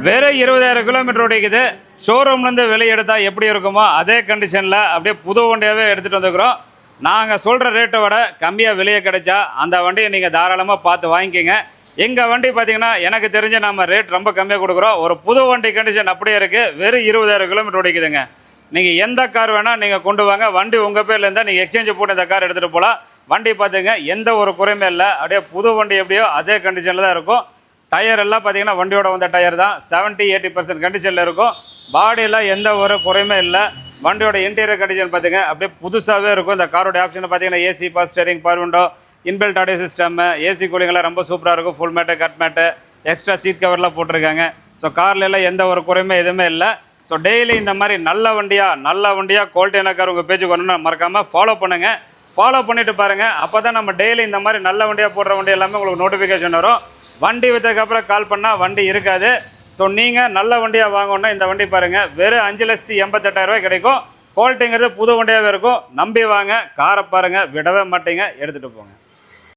வெறும் 20,000 கிலோமீட்டர் ஓடிக்குது. ஷோரூம்லேருந்து வெளியே எடுத்தால் எப்படி இருக்குமோ அதே கண்டிஷனில் அப்படியே புது வண்டியாகவே எடுத்துகிட்டு வந்துக்கிறோம். நாங்கள் சொல்கிற ரேட்டை விட கம்மியாக வெளியே கிடைச்சா அந்த வண்டியை நீங்கள் தாராளமாக பார்த்து வாங்கிக்கிங்க. எங்கள் வண்டி பார்த்தீங்கன்னா எனக்கு தெரிஞ்ச நம்ம ரேட் ரொம்ப கம்மியாக கொடுக்குறோம். ஒரு புது வண்டி கண்டிஷன் அப்படியே இருக்குது. வெறும் 20,000 கிலோமீட்டர் ஓடிக்குதுங்க. நீங்கள் எந்த கார் வேணால் நீங்கள் கொண்டு வாங்க. வண்டி உங்கள் பேரில் இருந்தால் நீங்கள் எக்ஸ்சேஞ்சு போட்டு இந்த கார் எடுத்துகிட்டு போகலாம். வண்டி பார்த்துங்க, எந்த ஒரு குறையுமே இல்லை. அப்படியே புது வண்டி எப்படியோ அதே கண்டிஷனில் தான் இருக்கும். டயர் எல்லாம் பார்த்தீங்கன்னா வண்டியோட வந்த டயர் தான். 70-80% கண்டிஷனில் இருக்கும். பாடியெல்லாம் எந்த ஒரு குறையுமே இல்லை. வண்டியோட இன்டீரியர் கண்டிஷன் பார்த்திங்க அப்படியே புதுசாகவே இருக்கும். இந்த காரோட ஆப்ஷன் பார்த்தீங்கன்னா AC, power steering, power window, inbuilt audio system, AC கூலிங்கெல்லாம் ரொம்ப சூப்பராக இருக்கும். Full mat, cut mat, extra seat கவர்லாம் போட்டிருக்காங்க. ஸோ கார்லாம் எந்த ஒரு குறையுமே எதுவுமே இல்லை. ஸோ டெய்லி இந்த மாதிரி நல்ல வண்டியாக குவாலிட்டியான கார் உங்கள் பேஜுக்கு வரணும்னு மறக்காமல் ஃபாலோ பண்ணுங்கள். ஃபாலோ பண்ணிவிட்டு பாருங்கள். அப்போ தான் நம்ம டெய்லி இந்த மாதிரி நல்ல வண்டியாக போடுற வண்டி எல்லாமே உங்களுக்கு நோட்டிஃபிகேஷன் வரும். வண்டி விற்றதுக்கப்புறம் கால் பண்ணால் வண்டி இருக்காது. ஸோ நீங்கள் நல்ல வண்டியாக வாங்கணுன்னா இந்த வண்டி பாருங்கள். வெறும் 5,88,000 கிடைக்கும். குவாலிட்டிங்கிறது புது வண்டியாகவே இருக்கும். நம்பி வாங்க. காரை பாருங்கள், விடவே மாட்டீங்க, எடுத்துகிட்டு போங்க.